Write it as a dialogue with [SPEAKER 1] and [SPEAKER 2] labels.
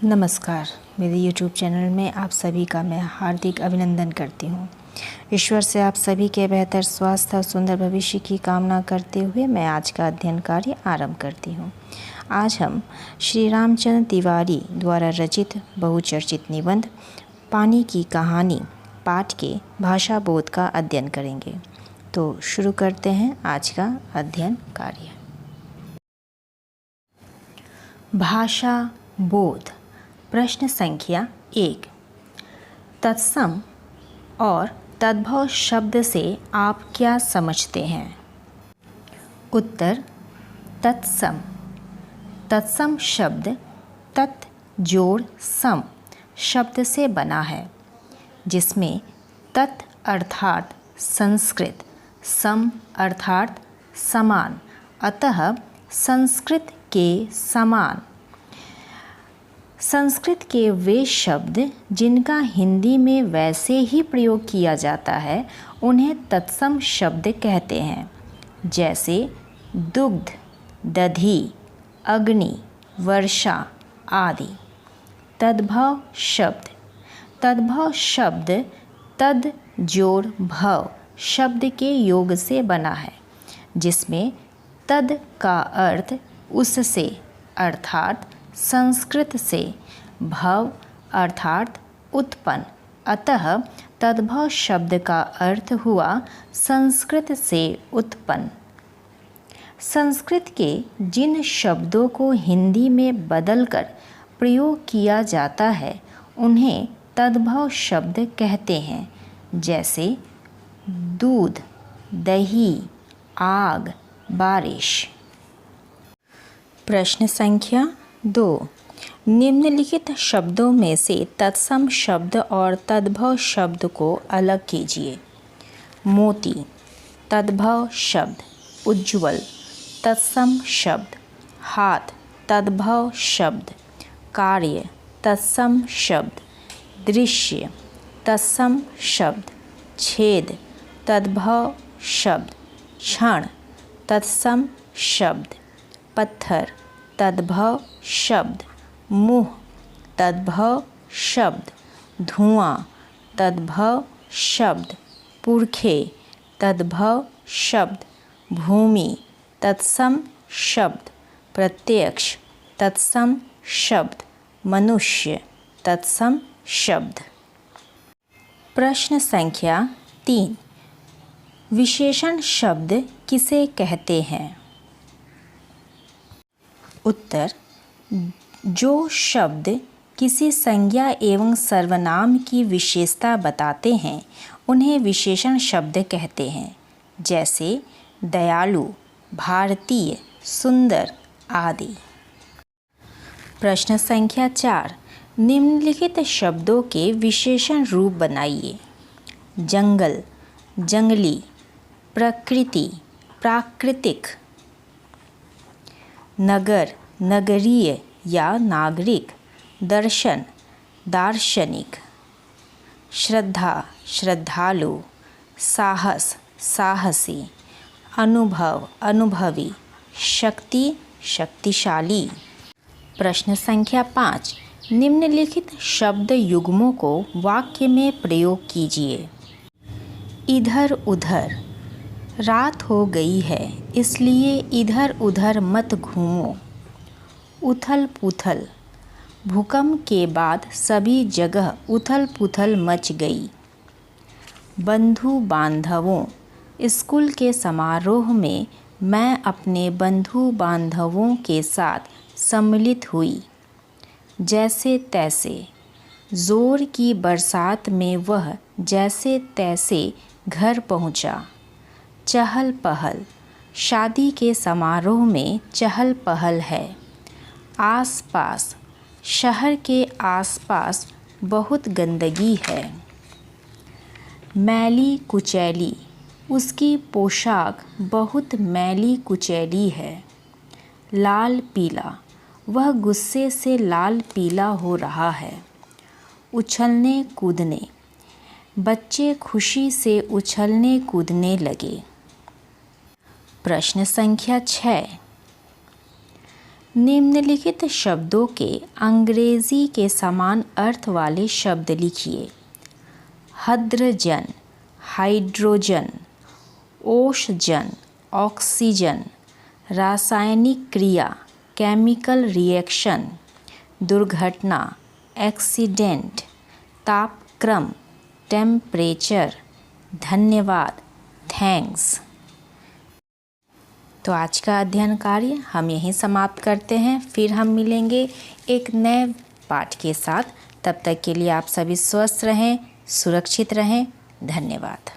[SPEAKER 1] नमस्कार। मेरे YouTube channel में आप सभी का मैं हार्दिक अभिनंदन करती हूँ। ईश्वर से आप सभी के बेहतर स्वास्थ्य और सुंदर भविष्य की कामना करते हुए मैं आज का अध्ययन कार्य आरंभ करती हूँ। आज हम श्री रामचंद्र तिवारी द्वारा रचित बहुचर्चित निबंध पानी की कहानी पाठ के भाषा बोध का अध्ययन करेंगे। तो शुरू करते हैं आज का अध्ययन कार्य। भाषा बोध। प्रश्न संख्या 1। तत्सम और तद्भव शब्द से आप क्या समझते हैं? उत्तर। तत्सम। तत्सम शब्द तत् जोड़ सम शब्द से बना है, जिसमें तत् अर्थात संस्कृत, सम अर्थात समान, अतः संस्कृत के समान। संस्कृत के वे शब्द जिनका हिंदी में वैसे ही प्रयोग किया जाता है उन्हें तत्सम शब्द कहते हैं, जैसे दुग्ध, दधि, अग्नि, वर्षा आदि। तद्भव शब्द। तद्भव शब्द तद जोड़ भव शब्द के योग से बना है, जिसमें तद का अर्थ उससे अर्थात संस्कृत से, भव अर्थात उत्पन्न, अतः तद्भव शब्द का अर्थ हुआ संस्कृत से उत्पन्न। संस्कृत के जिन शब्दों को हिंदी में बदलकर प्रयोग किया जाता है उन्हें तद्भव शब्द कहते हैं, जैसे दूध, दही, आग, बारिश। प्रश्न संख्या 2। निम्नलिखित शब्दों में से तत्सम शब्द और तद्भव शब्द को अलग कीजिए। मोती तद्भव शब्द, उज्ज्वल तत्सम शब्द, हाथ तद्भव शब्द, कार्य तत्सम शब्द, दृश्य तत्सम शब्द, छेद तद्भव शब्द, क्षण तत्सम शब्द, पत्थर तद्भव शब्द, मुँह तद्भव शब्द, धुआं तद्भव शब्द, पुरखे तद्भव शब्द, भूमि तत्सम शब्द, प्रत्यक्ष तत्सम शब्द, मनुष्य तत्सम शब्द। प्रश्न संख्या 3। विशेषण शब्द किसे कहते हैं? उत्तर। जो शब्द किसी संज्ञा एवं सर्वनाम की विशेषता बताते हैं उन्हें विशेषण शब्द कहते हैं, जैसे दयालु, भारतीय, सुंदर आदि। प्रश्न संख्या 4। निम्नलिखित शब्दों के विशेषण रूप बनाइए। जंगल, जंगली, प्रकृति, प्राकृतिक। नगर, नगरीय या नागरिक, दर्शन, दार्शनिक। श्रद्धा, श्रद्धालु, साहस, साहसी, अनुभव, अनुभवी, शक्ति, शक्तिशाली। प्रश्न संख्या 5। निम्नलिखित शब्द युग्मों को वाक्य में प्रयोग कीजिए। इधर उधर, रात हो गई है इसलिए इधर उधर मत घूमो। उथल पुथल, भूकंप के बाद सभी जगह उथल पुथल मच गई। बंधु बांधवों, स्कूल के समारोह में मैं अपने बंधु बांधवों के साथ सम्मिलित हुई। जैसे तैसे, जोर की बरसात में वह जैसे तैसे घर पहुंचा। चहल पहल, शादी के समारोह में चहल पहल है। आसपास, शहर के आसपास बहुत गंदगी है। मैली कुचैली, उसकी पोशाक बहुत मैली कुचैली है। लाल पीला, वह गुस्से से लाल पीला हो रहा है। उछलने कूदने, बच्चे खुशी से उछलने कूदने लगे। प्रश्न संख्या 6। निम्नलिखित शब्दों के अंग्रेजी के समान अर्थ वाले शब्द लिखिए। हाइड्रोजन, हाइड्रोजन, ओशजन, ऑक्सीजन, रासायनिक क्रिया, केमिकल रिएक्शन, दुर्घटना, एक्सीडेंट, तापक्रम, टेम्परेचर। धन्यवाद, थैंक्स। तो आज का अध्ययन कार्य हम यहीं समाप्त करते हैं। फिर हम मिलेंगे एक नए पाठ के साथ। तब तक के लिए आप सभी स्वस्थ रहें, सुरक्षित रहें। धन्यवाद।